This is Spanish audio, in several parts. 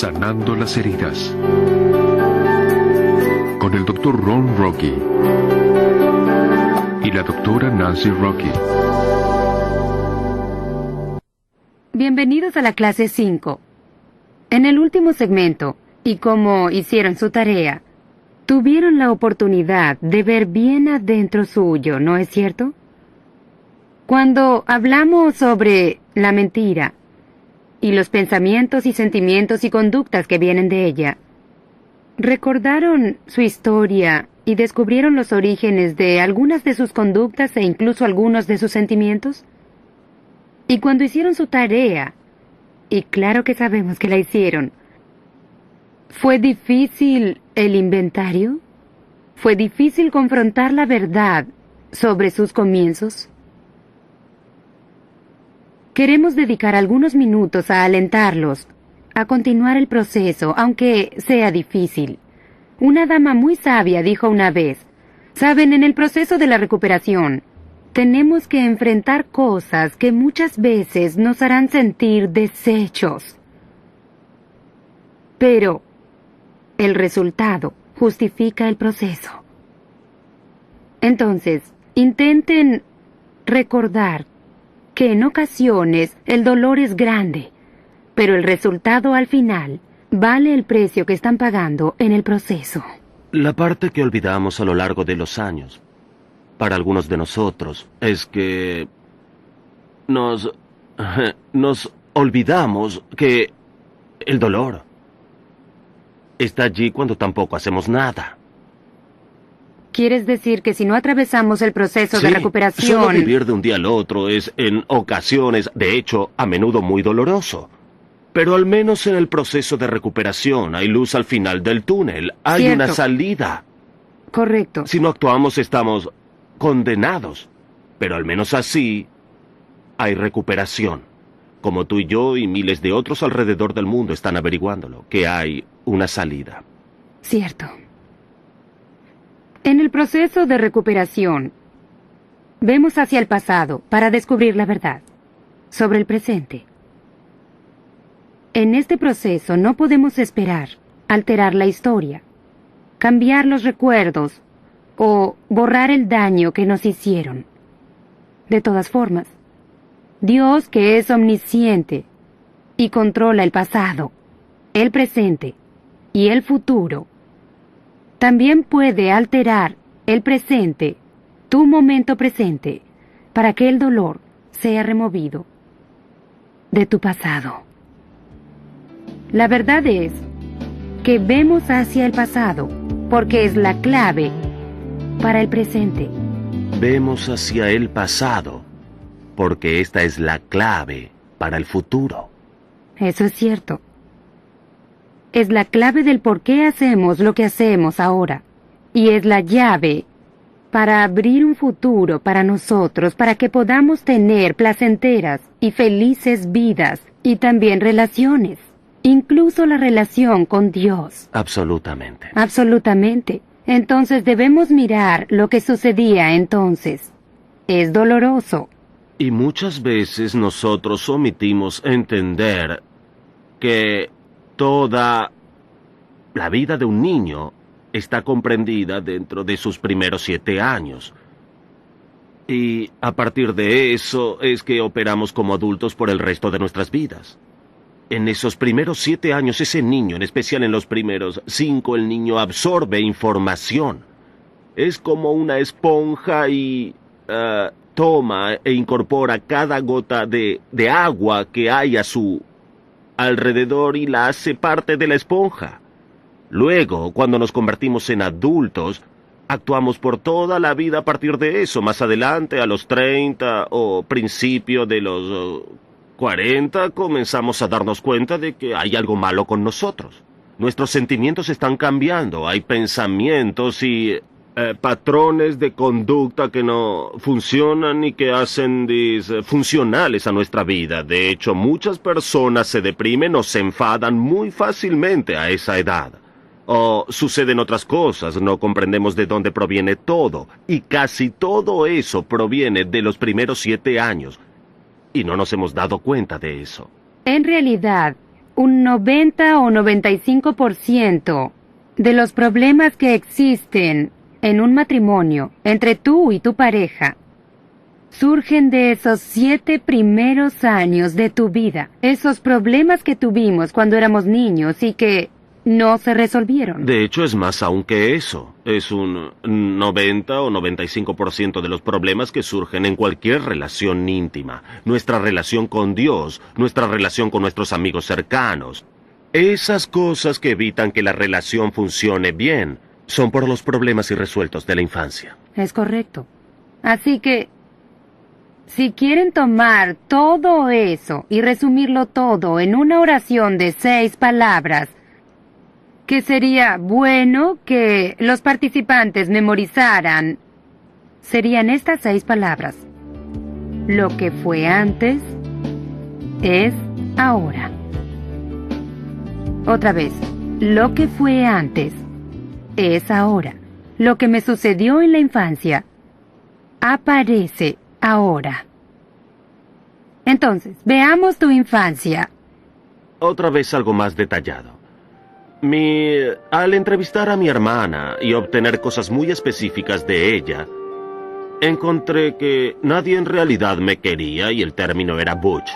Sanando las heridas. Con el Dr. Ron Rocky y la Dra. Nancy Rocky. Bienvenidos a la clase 5. En el último segmento, y como hicieron su tarea, tuvieron la oportunidad de ver bien adentro suyo, ¿no es cierto? Cuando hablamos sobre la mentira y los pensamientos y sentimientos y conductas que vienen de ella, recordaron su historia y descubrieron los orígenes de algunas de sus conductas e incluso algunos de sus sentimientos. Y cuando hicieron su tarea, y claro que sabemos que la hicieron, ¿fue difícil el inventario? ¿Fue difícil confrontar la verdad sobre sus comienzos? Queremos dedicar algunos minutos a alentarlos a continuar el proceso, aunque sea difícil. Una dama muy sabia dijo una vez, «Saben, en el proceso de la recuperación, tenemos que enfrentar cosas que muchas veces nos harán sentir deshechos. Pero el resultado justifica el proceso». Entonces, intenten recordar que en ocasiones el dolor es grande, pero el resultado al final vale el precio que están pagando en el proceso. La parte que olvidamos a lo largo de los años, para algunos de nosotros, es que nos olvidamos que el dolor está allí cuando tampoco hacemos nada. ¿Quieres decir que si no atravesamos el proceso de recuperación... Solo vivir de un día al otro es, en ocasiones, de hecho, a menudo muy doloroso. Pero al menos en el proceso de recuperación hay luz al final del túnel. Hay Cierto. una salida. Correcto. Si no actuamos, estamos condenados. Pero al menos así hay recuperación. Como tú y yo y miles de otros alrededor del mundo están averiguándolo, que hay una salida. Cierto. En el proceso de recuperación, vemos hacia el pasado para descubrir la verdad sobre el presente. En este proceso no podemos esperar alterar la historia, cambiar los recuerdos o borrar el daño que nos hicieron. De todas formas, Dios, que es omnisciente y controla el pasado, el presente y el futuro, también puede alterar el presente, tu momento presente, para que el dolor sea removido de tu pasado. La verdad es que vemos hacia el pasado porque es la clave para el presente. Vemos hacia el pasado porque esta es la clave para el futuro. Eso es cierto. Es la clave del por qué hacemos lo que hacemos ahora. Y es la llave para abrir un futuro para nosotros, para que podamos tener placenteras y felices vidas y también relaciones. Incluso la relación con Dios. Absolutamente. Absolutamente. Entonces debemos mirar lo que sucedía entonces. Es doloroso. Y muchas veces nosotros omitimos entender que toda la vida de un niño está comprendida dentro de sus primeros 7 años. Y a partir de eso es que operamos como adultos por el resto de nuestras vidas. En esos primeros 7 años, ese niño, en especial en los primeros 5, el niño absorbe información. Es como una esponja y toma e incorpora cada gota de agua que hay a su alrededor y la hace parte de la esponja. Luego, cuando nos convertimos en adultos, actuamos por toda la vida a partir de eso. Más adelante, a los 30 o principio de los 40, comenzamos a darnos cuenta de que hay algo malo con nosotros. Nuestros sentimientos están cambiando. Hay pensamientos y patrones de conducta que no funcionan y que hacen disfuncionales a nuestra vida. De hecho, muchas personas se deprimen o se enfadan muy fácilmente a esa edad. O suceden otras cosas, no comprendemos de dónde proviene todo. Y casi todo eso proviene de los primeros 7 años. Y no nos hemos dado cuenta de eso. En realidad, un 90 o 95% de los problemas que existen en un matrimonio entre tú y tu pareja surgen de esos 7 primeros años de tu vida. Esos problemas que tuvimos cuando éramos niños y que no se resolvieron. De hecho, es más aún que eso. Es un 90 o 95% de los problemas que surgen en cualquier relación íntima. Nuestra relación con Dios, nuestra relación con nuestros amigos cercanos. Esas cosas que evitan que la relación funcione bien son por los problemas irresueltos de la infancia. Es correcto. Así que, si quieren tomar todo eso y resumirlo todo en una oración de 6 palabras, que sería bueno que los participantes memorizaran, serían estas 6 palabras. Lo que fue antes es ahora. Otra vez, lo que fue antes es ahora. Lo que me sucedió en la infancia aparece ahora. Entonces, veamos tu infancia. Otra vez algo más detallado. Al entrevistar a mi hermana y obtener cosas muy específicas de ella, encontré que nadie en realidad me quería y el término era Butch.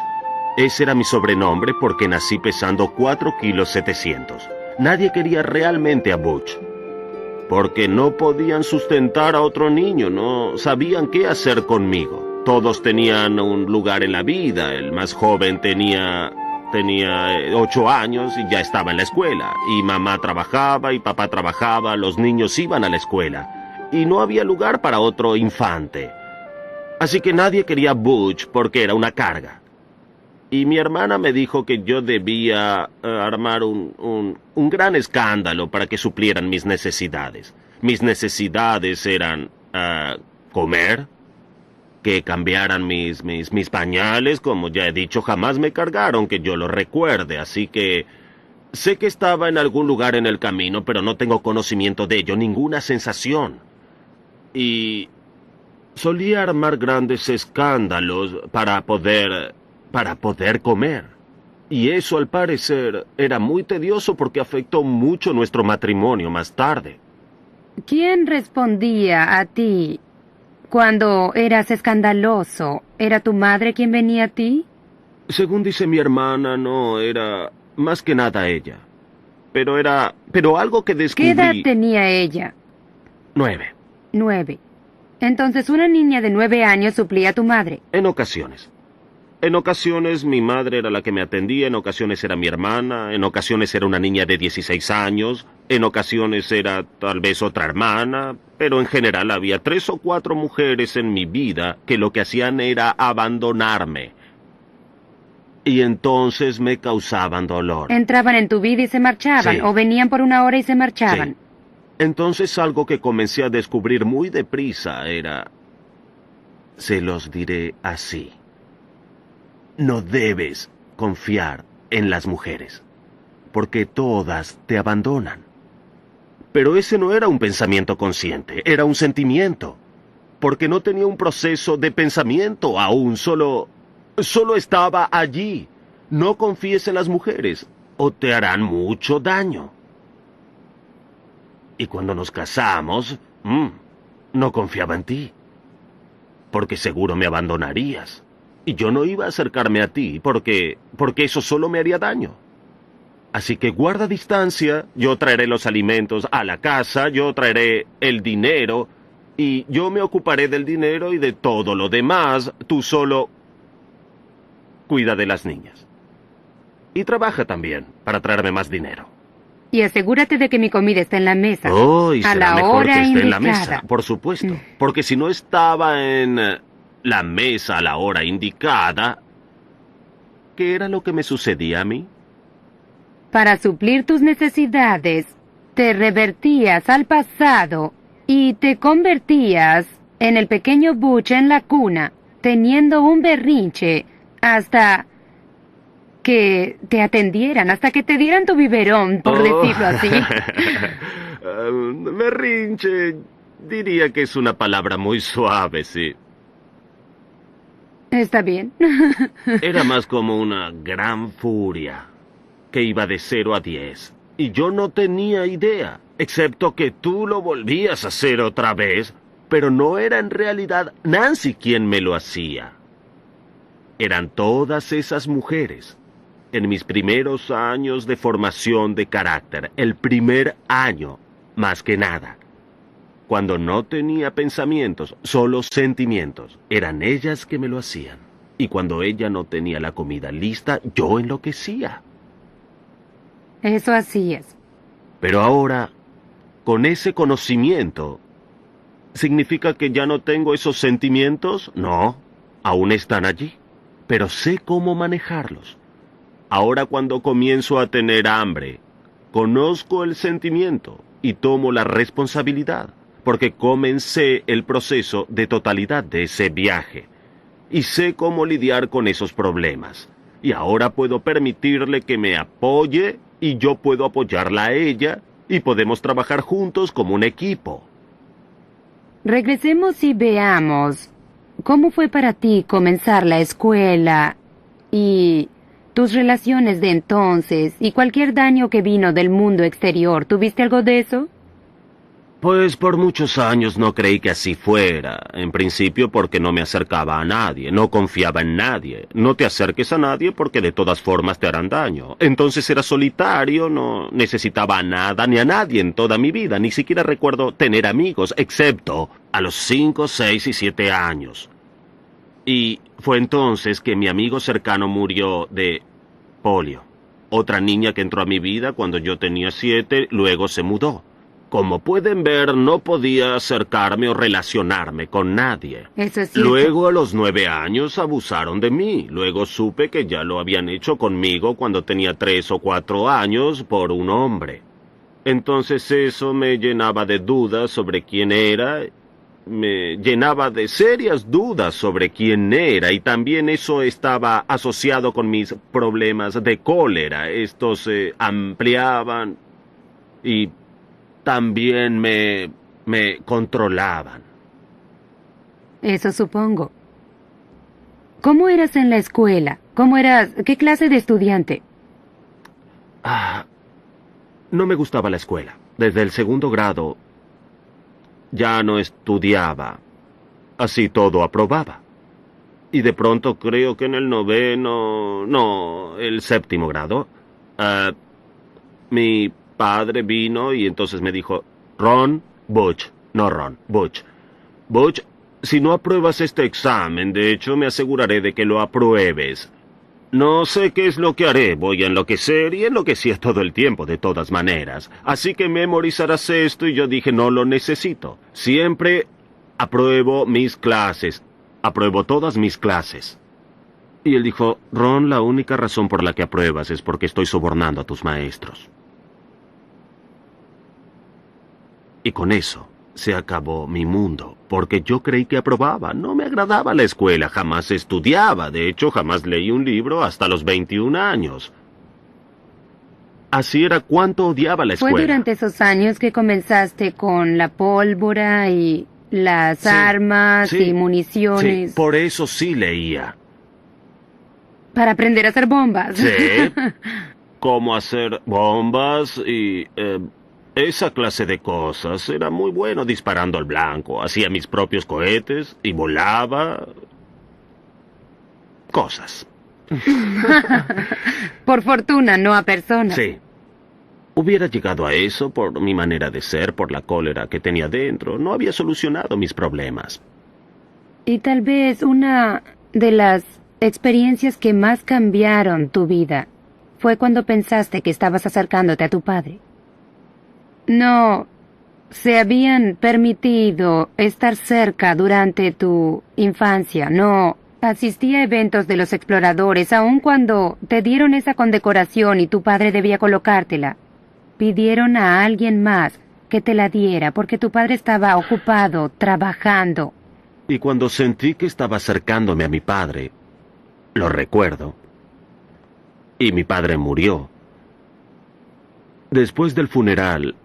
Ese era mi sobrenombre porque nací pesando 4 kilos 700. Nadie quería realmente a Butch, porque no podían sustentar a otro niño, no sabían qué hacer conmigo. Todos tenían un lugar en la vida. El más joven tenía 8 años y ya estaba en la escuela. Y mamá trabajaba y papá trabajaba, los niños iban a la escuela. Y no había lugar para otro infante. Así que nadie quería a Butch porque era una carga. Y mi hermana me dijo que yo debía armar un gran escándalo para que suplieran mis necesidades. Mis necesidades eran comer, que cambiaran mis pañales. Como ya he dicho, jamás me cargaron que yo lo recuerde, así que sé que estaba en algún lugar en el camino, pero no tengo conocimiento de ello, ninguna sensación. Y solía armar grandes escándalos para poder comer. Y eso, al parecer, era muy tedioso porque afectó mucho nuestro matrimonio más tarde. ¿Quién respondía a ti cuando eras escandaloso? ¿Era tu madre quien venía a ti? Según dice mi hermana, no, era más que nada ella. Pero algo que descubrí... ¿Qué edad tenía ella? 9. 9. Entonces una niña de 9 años suplía a tu madre. En ocasiones. En ocasiones mi madre era la que me atendía, en ocasiones era mi hermana, en ocasiones era una niña de 16 años, en ocasiones era tal vez otra hermana, pero en general había 3 o 4 mujeres en mi vida que lo que hacían era abandonarme. Y entonces me causaban dolor. Entraban en tu vida y se marchaban, Sí. o venían por una hora y se marchaban. Sí. Entonces algo que comencé a descubrir muy deprisa era... Se los diré así. No debes confiar en las mujeres, porque todas te abandonan. Pero ese no era un pensamiento consciente, era un sentimiento, porque no tenía un proceso de pensamiento aún, solo estaba allí. No confíes en las mujeres, o te harán mucho daño. Y cuando nos casamos, no confiaba en ti, porque seguro me abandonarías. Y yo no iba a acercarme a ti porque eso solo me haría daño. Así que guarda distancia, yo traeré los alimentos a la casa, yo traeré el dinero, y yo me ocuparé del dinero y de todo lo demás. Tú solo cuida de las niñas. Y trabaja también para traerme más dinero. Y asegúrate de que mi comida está en la mesa. Oh, y a será la mejor hora que esté en la indicada. mesa, por supuesto. Porque si no estaba en la mesa a la hora indicada, ¿qué era lo que me sucedía a mí? Para suplir tus necesidades, te revertías al pasado y te convertías en el pequeño Butch en la cuna, teniendo un berrinche hasta que te atendieran, hasta que te dieran tu biberón, por decirlo así. Berrinche, diría que es una palabra muy suave, sí. Está bien. Era más como una gran furia. que iba de 0 a 10. Y yo no tenía idea, excepto que tú lo volvías a hacer otra vez, pero no era en realidad Nancy quien me lo hacía. Eran todas esas mujeres. En mis primeros años de formación de carácter, el primer año, más que nada, cuando no tenía pensamientos, solo sentimientos, eran ellas que me lo hacían. Y cuando ella no tenía la comida lista, yo enloquecía. Eso hacías. Pero ahora, con ese conocimiento, ¿significa que ya no tengo esos sentimientos? No, aún están allí, pero sé cómo manejarlos. Ahora cuando comienzo a tener hambre, conozco el sentimiento y tomo la responsabilidad, porque comencé el proceso de totalidad de ese viaje, y sé cómo lidiar con esos problemas. Y ahora puedo permitirle que me apoye, y yo puedo apoyarla a ella, y podemos trabajar juntos como un equipo. Regresemos y veamos cómo fue para ti comenzar la escuela y tus relaciones de entonces y cualquier daño que vino del mundo exterior. ¿Tuviste algo de eso? Pues por muchos años no creí que así fuera. En principio porque no me acercaba a nadie, no confiaba en nadie. No te acerques a nadie porque de todas formas te harán daño. Entonces era solitario, no necesitaba a nada ni a nadie en toda mi vida. Ni siquiera recuerdo tener amigos, excepto a los 5, 6 y 7 años. Y fue entonces que mi amigo cercano murió de polio. Otra niña que entró a mi vida cuando yo tenía 7, luego se mudó. Como pueden ver, no podía acercarme o relacionarme con nadie. Eso es cierto. Luego, a los 9 años, abusaron de mí. Luego supe que ya lo habían hecho conmigo cuando tenía 3 o 4 años por un hombre. Entonces eso me llenaba de dudas sobre quién era. Me llenaba de serias dudas sobre quién era, y también eso estaba asociado con mis problemas de cólera. Estos se ampliaban y también me controlaban. Eso supongo. ¿Cómo eras en la escuela? ¿Cómo eras? ¿Qué clase de estudiante? No me gustaba la escuela. Desde el 2º grado ya no estudiaba. Así todo aprobaba. Y de pronto creo que en el 9º, no, el 7º grado, mi padre vino y entonces me dijo, Ron, Butch, no Ron, Butch. Butch, si no apruebas este examen, de hecho me aseguraré de que lo apruebes. No sé qué es lo que haré, voy a enloquecer, y enloquecía todo el tiempo de todas maneras. Así que memorizarás esto, y yo dije, no lo necesito. Siempre apruebo mis clases, apruebo todas mis clases. Y él dijo, Ron, la única razón por la que apruebas es porque estoy sobornando a tus maestros. Y con eso se acabó mi mundo, porque yo creí que aprobaba. No me agradaba la escuela, jamás estudiaba. De hecho, jamás leí un libro hasta los 21 años. Así era cuánto odiaba la escuela. ¿Fue durante esos años que comenzaste con la pólvora y las armas y municiones? Sí, por eso sí leía. Para aprender a hacer bombas. Sí, cómo hacer bombas y esa clase de cosas. Era muy bueno disparando al blanco. Hacía mis propios cohetes y volaba. Cosas. Por fortuna, no a personas. Sí. Hubiera llegado a eso por mi manera de ser, por la cólera que tenía dentro. No había solucionado mis problemas. Y tal vez una de las experiencias que más cambiaron tu vida fue cuando pensaste que estabas acercándote a tu padre. No se habían permitido estar cerca durante tu infancia. No asistía a eventos de los exploradores, aun cuando te dieron esa condecoración y tu padre debía colocártela. Pidieron a alguien más que te la diera porque tu padre estaba ocupado trabajando. Y cuando sentí que estaba acercándome a mi padre, lo recuerdo, y mi padre murió. Después del funeral,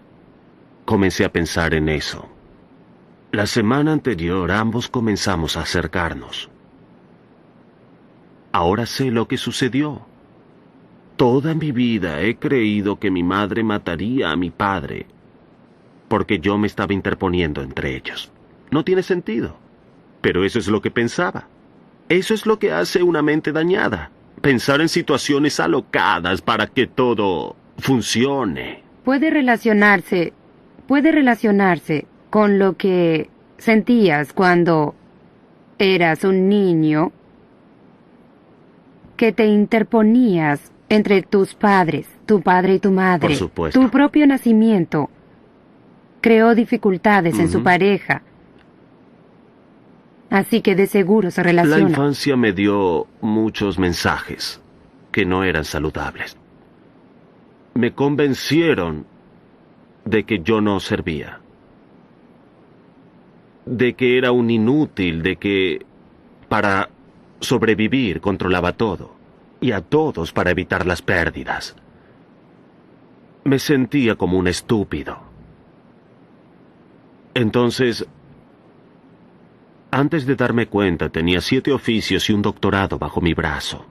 comencé a pensar en eso. La semana anterior ambos comenzamos a acercarnos. Ahora sé lo que sucedió. Toda mi vida he creído que mi madre mataría a mi padre porque yo me estaba interponiendo entre ellos. No tiene sentido, pero eso es lo que pensaba. Eso es lo que hace una mente dañada, pensar en situaciones alocadas para que todo funcione. Puede relacionarse con lo que sentías cuando eras un niño, que te interponías entre tus padres, tu padre y tu madre. Por supuesto. Tu propio nacimiento creó dificultades en su pareja. Así que de seguro se La relaciona. infancia me dio muchos mensajes que no eran saludables. Me convencieron de que yo no servía, de que era un inútil, de que para sobrevivir controlaba todo, y a todos para evitar las pérdidas. Me sentía como un estúpido. Entonces, antes de darme cuenta, tenía 7 oficios y un doctorado bajo mi brazo.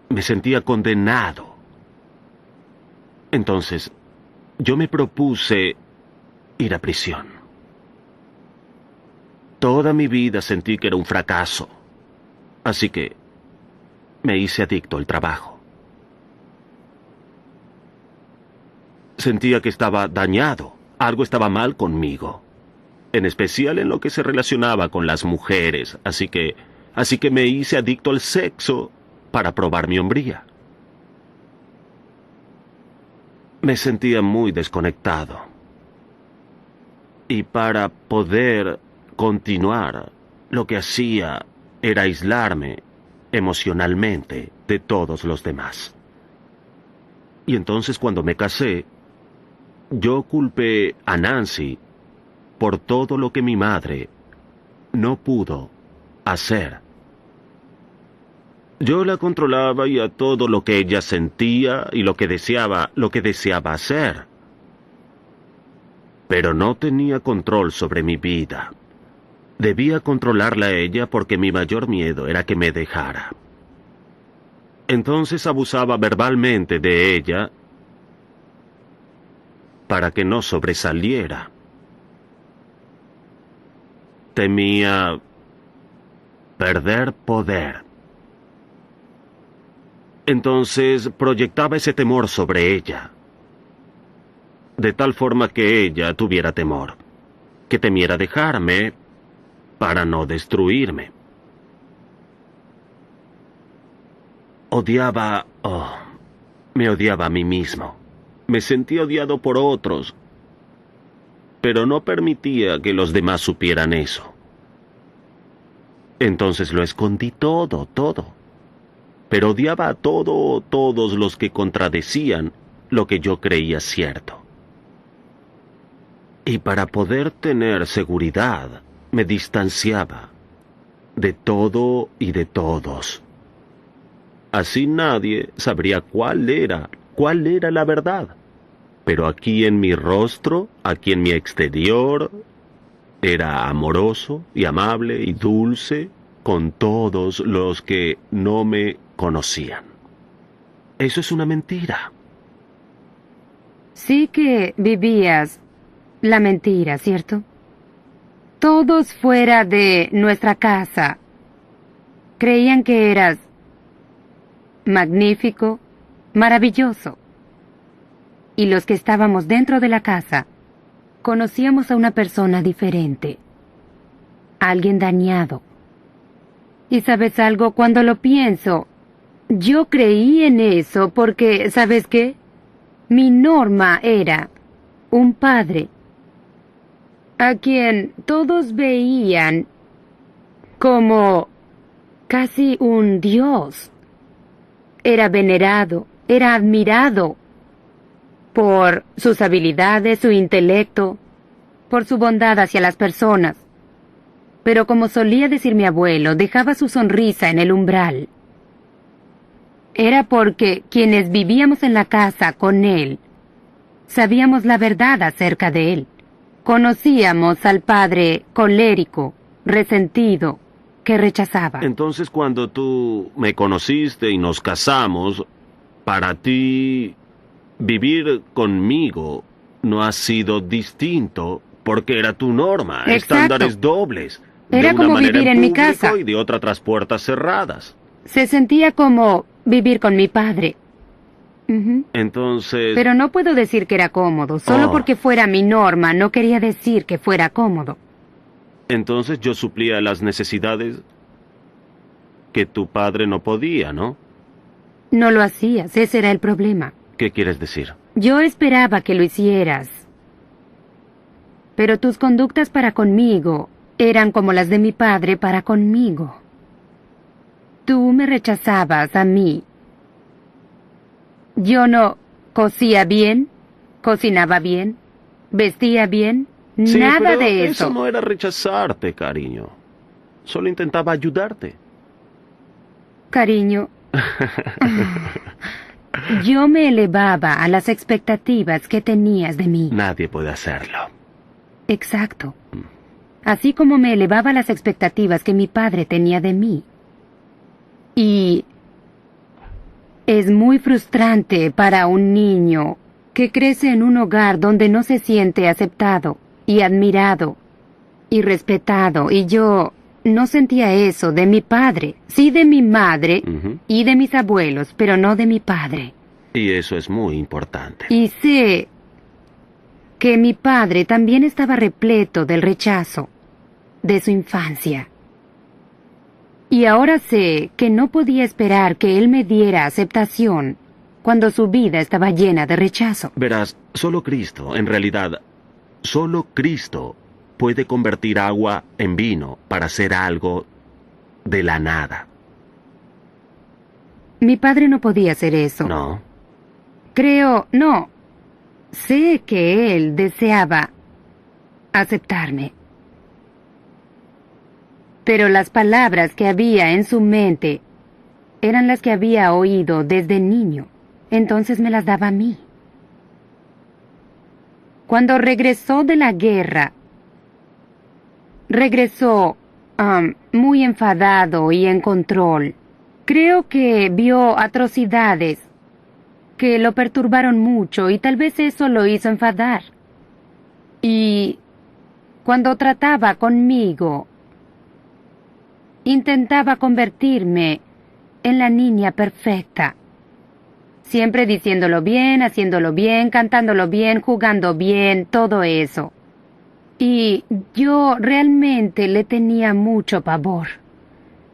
Me sentía condenado. Entonces, yo me propuse ir a prisión. Toda mi vida sentí que era un fracaso. Así que me hice adicto al trabajo. Sentía que estaba dañado. Algo estaba mal conmigo. En especial en lo que se relacionaba con las mujeres. Así que me hice adicto al sexo para probar mi hombría. Me sentía muy desconectado. Y para poder continuar, lo que hacía era aislarme emocionalmente de todos los demás. Y entonces cuando me casé, yo culpé a Nancy por todo lo que mi madre no pudo hacer. Yo la controlaba y a todo lo que ella sentía y lo que deseaba hacer. Pero no tenía control sobre mi vida. Debía controlarla a ella porque mi mayor miedo era que me dejara. Entonces abusaba verbalmente de ella para que no sobresaliera. Temía perder poder. Entonces proyectaba ese temor sobre ella, de tal forma que ella tuviera temor, que temiera dejarme para no destruirme. Me odiaba a mí mismo. Me sentía odiado por otros, pero no permitía que los demás supieran eso. Entonces lo escondí todo. Pero odiaba a todos los que contradecían lo que yo creía cierto. Y para poder tener seguridad, me distanciaba de todo y de todos. Así nadie sabría cuál era la verdad. Pero aquí en mi rostro, aquí en mi exterior, era amoroso y amable y dulce con todos los que no me conocían. Eso es una mentira. Sí que vivías la mentira, ¿cierto? Todos fuera de nuestra casa creían que eras magnífico, maravilloso. Y los que estábamos dentro de la casa conocíamos a una persona diferente, alguien dañado. Y ¿sabes algo? Cuando lo pienso, yo creí en eso porque, ¿sabes qué? Mi norma era un padre a quien todos veían como casi un dios. Era venerado, era admirado por sus habilidades, su intelecto, por su bondad hacia las personas. Pero como solía decir mi abuelo, dejaba su sonrisa en el umbral. Era porque quienes vivíamos en la casa con él sabíamos la verdad acerca de él. Conocíamos al padre colérico, resentido, que rechazaba. Entonces, cuando tú me conociste y nos casamos, para ti vivir conmigo no ha sido distinto porque era tu norma, Exacto. Estándares dobles. De Era una como manera vivir en mi público casa. y de otra tras puertas cerradas. Se sentía como vivir con mi padre. Ujú. Entonces, Pero no puedo decir que era cómodo. Solo Oh. porque fuera mi norma no quería decir que fuera cómodo. entonces yo suplía las necesidades que tu padre no podía, ¿no? No lo hacías, ese era el problema. ¿Qué quieres decir? Yo esperaba que lo hicieras. Pero tus conductas para conmigo eran como las de mi padre para conmigo. Tú me rechazabas a mí. Yo no cosía bien, cocinaba bien, vestía bien, Sí, nada pero de eso. Eso no era rechazarte, cariño. Solo intentaba ayudarte. Cariño, yo me elevaba a las expectativas que tenías de mí. Nadie puede hacerlo. Exacto. Así como me elevaba a las expectativas que mi padre tenía de mí. Y es muy frustrante para un niño que crece en un hogar donde no se siente aceptado y admirado y respetado. Y yo no sentía eso de mi padre. Sí de mi madre Ujú. y de mis abuelos, pero no de mi padre. Y eso es muy importante. Y sé que mi padre también estaba repleto del rechazo de su infancia. Y ahora sé que no podía esperar que él me diera aceptación cuando su vida estaba llena de rechazo. Verás, solo Cristo, en realidad, solo Cristo puede convertir agua en vino para hacer algo de la nada. Mi padre no podía hacer eso. ¿No? No. Sé que él deseaba aceptarme. Pero las palabras que había en su mente eran las que había oído desde niño. Entonces me las daba a mí. Cuando regresó de la guerra, regresó muy enfadado y en control. Creo que vio atrocidades que lo perturbaron mucho y tal vez eso lo hizo enfadar. Y cuando trataba conmigo, intentaba convertirme en la niña perfecta. Siempre diciéndolo bien, haciéndolo bien, cantándolo bien, jugando bien, todo eso. Y yo realmente le tenía mucho pavor.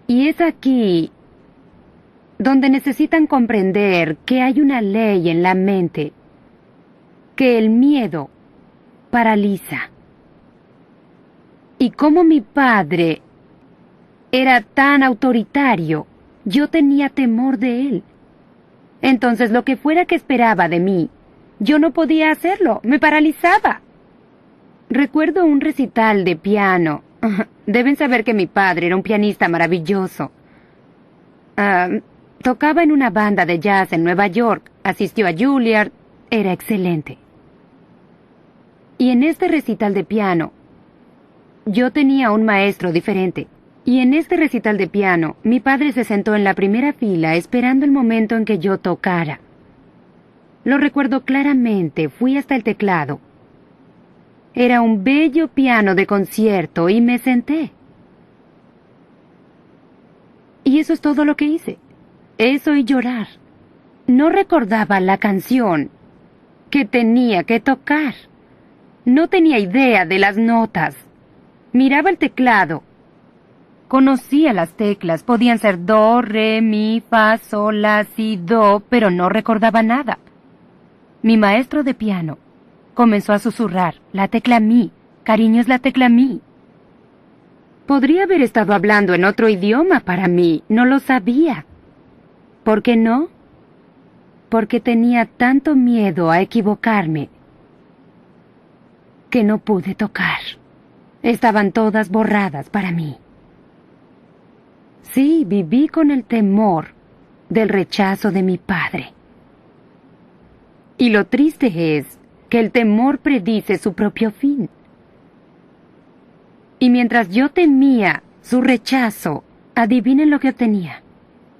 Y es aquí donde necesitan comprender que hay una ley en la mente, que el miedo paraliza. Y como mi padre era tan autoritario, yo tenía temor de él. Entonces lo que fuera que esperaba de mí, yo no podía hacerlo, me paralizaba. Recuerdo un recital de piano. Deben saber que mi padre era un pianista maravilloso. Tocaba en una banda de jazz en Nueva York, asistió a Juilliard, era excelente. Y en este recital de piano, yo tenía un maestro diferente. Y en este recital de piano, mi padre se sentó en la primera fila esperando el momento en que yo tocara. Lo recuerdo claramente, fui hasta el teclado. Era un bello piano de concierto y me senté. Y eso es todo lo que hice. Eso y llorar. No recordaba la canción que tenía que tocar. No tenía idea de las notas. Miraba el teclado. Conocía las teclas, podían ser do, re, mi, fa, sol, la, si, do, pero no recordaba nada. Mi maestro de piano comenzó a susurrar, la tecla mi, cariño es la tecla mi. Podría haber estado hablando en otro idioma para mí, no lo sabía. ¿Por qué no? Porque tenía tanto miedo a equivocarme que no pude tocar. Estaban todas borradas para mí. Sí, viví con el temor del rechazo de mi padre. Y lo triste es que el temor predice su propio fin. Y mientras yo temía su rechazo. Adivinen lo que obtenía.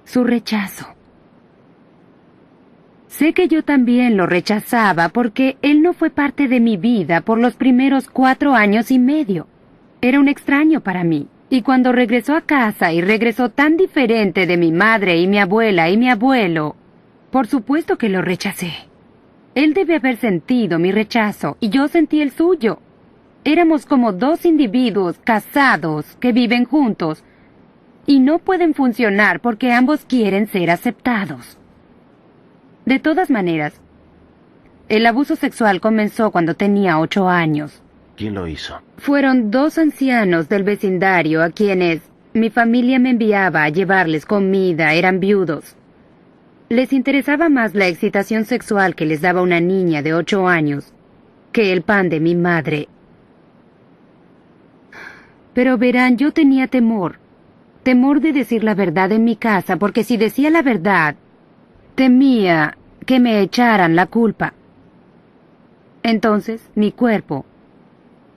Su rechazo. Sé que yo también lo rechazaba porque él no fue parte de mi vida por los primeros 4 años y medio. Era un extraño para mí. Y cuando regresó a casa y regresó tan diferente de mi madre y mi abuela y mi abuelo, por supuesto que lo rechacé. Él debe haber sentido mi rechazo y yo sentí el suyo. Éramos como 2 individuos casados que viven juntos y no pueden funcionar porque ambos quieren ser aceptados. De todas maneras, el abuso sexual comenzó cuando tenía 8 años. ¿Quién lo hizo? Fueron 2 ancianos del vecindario a quienes mi familia me enviaba a llevarles comida, eran viudos. Les interesaba más la excitación sexual que les daba una niña de 8 años que el pan de mi madre. Pero verán, yo tenía temor de decir la verdad en mi casa, porque si decía la verdad, temía que me echaran la culpa. Entonces, mi cuerpo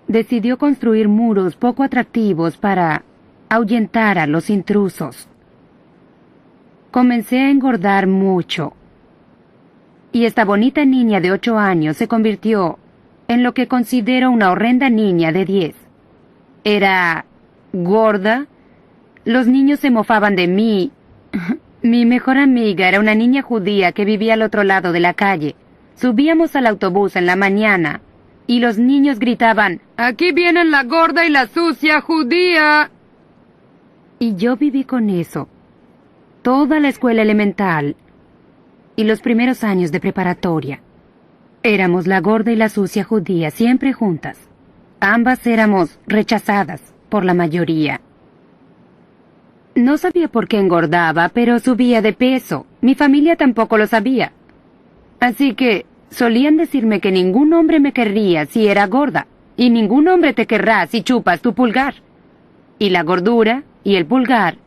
decidió construir muros poco atractivos para ahuyentar a los intrusos. Comencé a engordar mucho. Y esta bonita niña de 8 años se convirtió en lo que considero una horrenda niña de 10. Era gorda. Los niños se mofaban de mí. Mi mejor amiga era una niña judía que vivía al otro lado de la calle. Subíamos al autobús en la mañana y los niños gritaban, «¡Aquí vienen la gorda y la sucia judía!». Y yo viví con eso toda la escuela elemental y los primeros años de preparatoria. Éramos la gorda y la sucia judía, siempre juntas. Ambas éramos rechazadas por la mayoría. No sabía por qué engordaba, pero subía de peso. Mi familia tampoco lo sabía. Así que solían decirme que ningún hombre me querría si era gorda, y ningún hombre te querrá si chupas tu pulgar. Y la gordura y el pulgar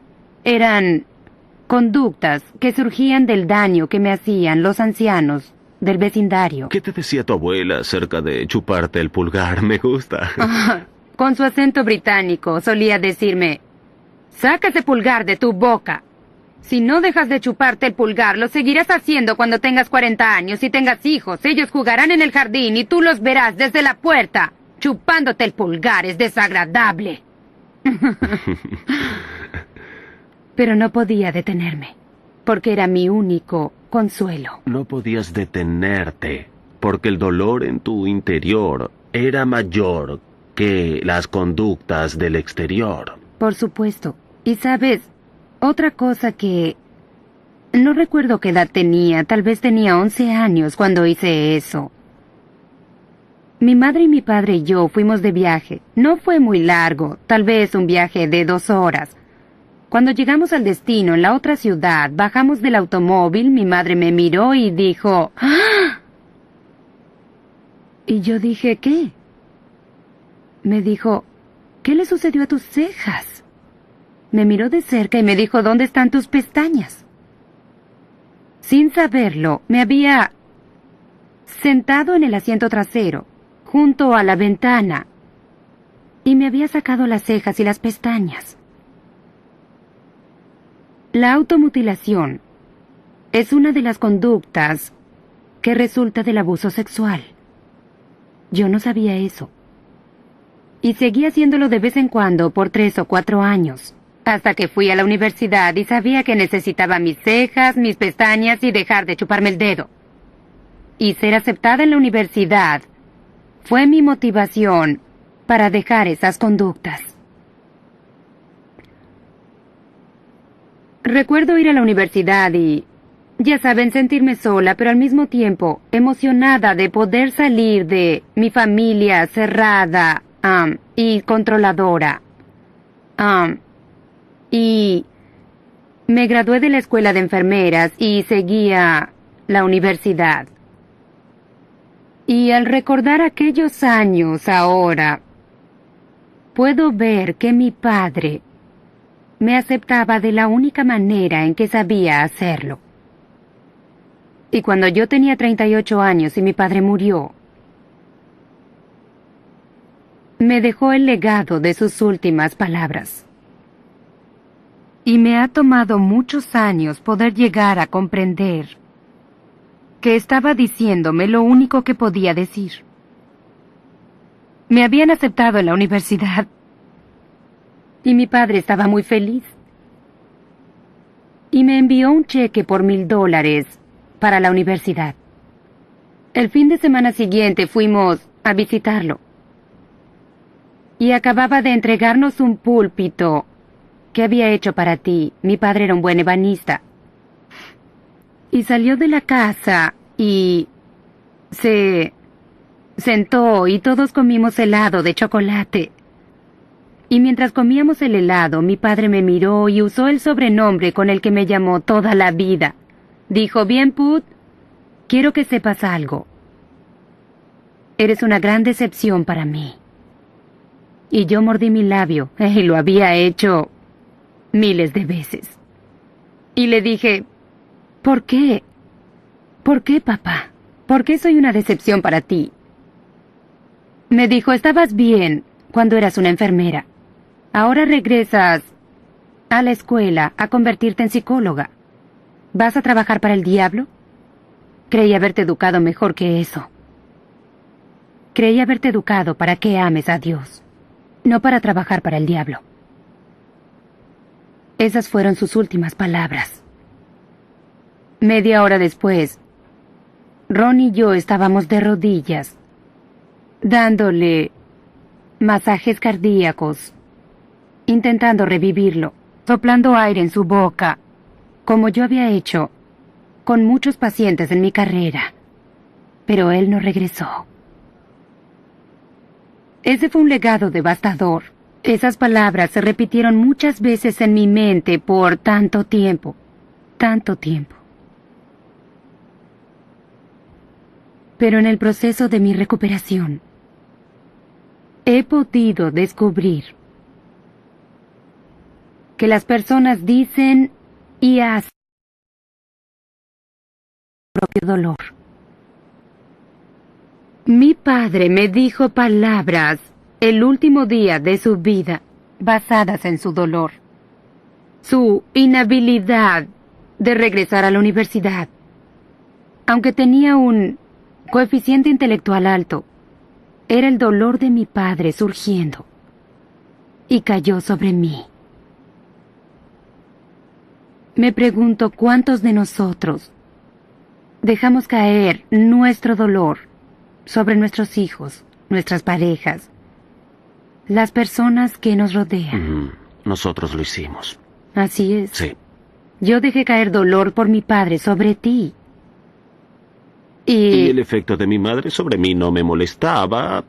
eran conductas que surgían del daño que me hacían los ancianos del vecindario. ¿Qué te decía tu abuela acerca de chuparte el pulgar? Me gusta. Con su acento británico solía decirme, «Saca ese pulgar de tu boca. Si no dejas de chuparte el pulgar, lo seguirás haciendo cuando tengas 40 años y tengas hijos. Ellos jugarán en el jardín y tú los verás desde la puerta. Chupándote el pulgar es desagradable». Pero no podía detenerme, porque era mi único consuelo. No podías detenerte, porque el dolor en tu interior era mayor que las conductas del exterior. Por supuesto. Y sabes, otra cosa que... no recuerdo qué edad tenía, tal vez tenía 11 años cuando hice eso. Mi madre y mi padre y yo fuimos de viaje. No fue muy largo, tal vez un viaje de 2 horas. Cuando llegamos al destino, en la otra ciudad, bajamos del automóvil, mi madre me miró y dijo, «¡Ah!». Y yo dije, ¿qué? Me dijo, «¿Qué le sucedió a tus cejas?». Me miró de cerca y me dijo, «¿Dónde están tus pestañas?». Sin saberlo, me había sentado en el asiento trasero, junto a la ventana, y me había sacado las cejas y las pestañas. La automutilación es una de las conductas que resulta del abuso sexual. Yo no sabía eso. Y seguí haciéndolo de vez en cuando por 3 o 4 años, hasta que fui a la universidad y sabía que necesitaba mis cejas, mis pestañas y dejar de chuparme el dedo. Y ser aceptada en la universidad fue mi motivación para dejar esas conductas. Recuerdo ir a la universidad y, ya saben, sentirme sola, pero al mismo tiempo emocionada de poder salir de mi familia cerrada y controladora. Y me gradué de la escuela de enfermeras y seguía la universidad. Y al recordar aquellos años ahora, puedo ver que mi padre me aceptaba de la única manera en que sabía hacerlo. Y cuando yo tenía 38 años y mi padre murió, me dejó el legado de sus últimas palabras. Y me ha tomado muchos años poder llegar a comprender que estaba diciéndome lo único que podía decir. Me habían aceptado en la universidad y mi padre estaba muy feliz. Y me envió un cheque por $1000 para la universidad. El fin de semana siguiente fuimos a visitarlo. Y acababa de entregarnos un púlpito que había hecho para ti. Mi padre era un buen ebanista. Y salió de la casa y se sentó y todos comimos helado de chocolate. Y mientras comíamos el helado, mi padre me miró y usó el sobrenombre con el que me llamó toda la vida. Dijo, bien, Put, quiero que sepas algo. Eres una gran decepción para mí. Y yo mordí mi labio, y lo había hecho miles de veces. Y le dije, ¿por qué? ¿Por qué, papá? ¿Por qué soy una decepción para ti? Me dijo, estabas bien cuando eras una enfermera. Ahora regresas a la escuela a convertirte en psicóloga. ¿Vas a trabajar para el diablo? Creí haberte educado mejor que eso. Creí haberte educado para que ames a Dios, no para trabajar para el diablo. Esas fueron sus últimas palabras. Media hora después, Ron y yo estábamos de rodillas, dándole masajes cardíacos, intentando revivirlo, soplando aire en su boca, como yo había hecho con muchos pacientes en mi carrera. Pero él no regresó. Ese fue un legado devastador. Esas palabras se repitieron muchas veces en mi mente por tanto tiempo, tanto tiempo. Pero en el proceso de mi recuperación, he podido descubrir que las personas dicen y hacen su propio dolor. Mi padre me dijo palabras el último día de su vida basadas en su dolor, su inhabilidad de regresar a la universidad. Aunque tenía un coeficiente intelectual alto, era el dolor de mi padre surgiendo y cayó sobre mí. Me pregunto cuántos de nosotros dejamos caer nuestro dolor sobre nuestros hijos, nuestras parejas, las personas que nos rodean. Nosotros lo hicimos. Así es. Sí. Yo dejé caer dolor por mi padre sobre ti. Y el efecto de mi madre sobre mí no me molestaba,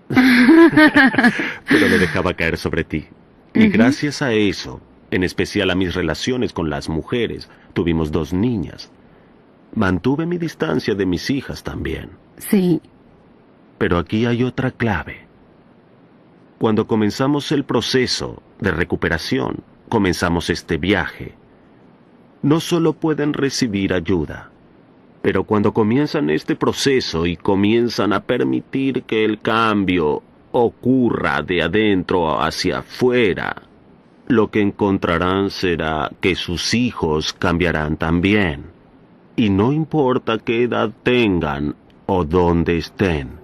pero lo dejaba caer sobre ti. Y gracias a eso, en especial a mis relaciones con las mujeres, tuvimos 2 niñas. Mantuve mi distancia de mis hijas también. Sí. Pero aquí hay otra clave. Cuando comenzamos el proceso de recuperación, comenzamos este viaje, no solo pueden recibir ayuda, pero cuando comienzan este proceso y comienzan a permitir que el cambio ocurra de adentro hacia afuera, lo que encontrarán será que sus hijos cambiarán también. Y no importa qué edad tengan o dónde estén,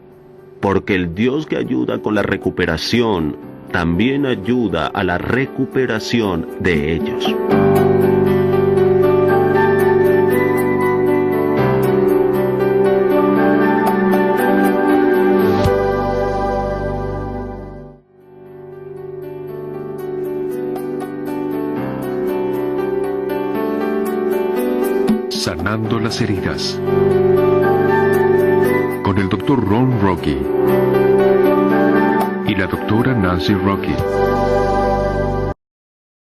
porque el Dios que ayuda con la recuperación también ayuda a la recuperación de ellos. Sanando las heridas. Con el Dr. Ron Rocky y la doctora Nancy Rocky.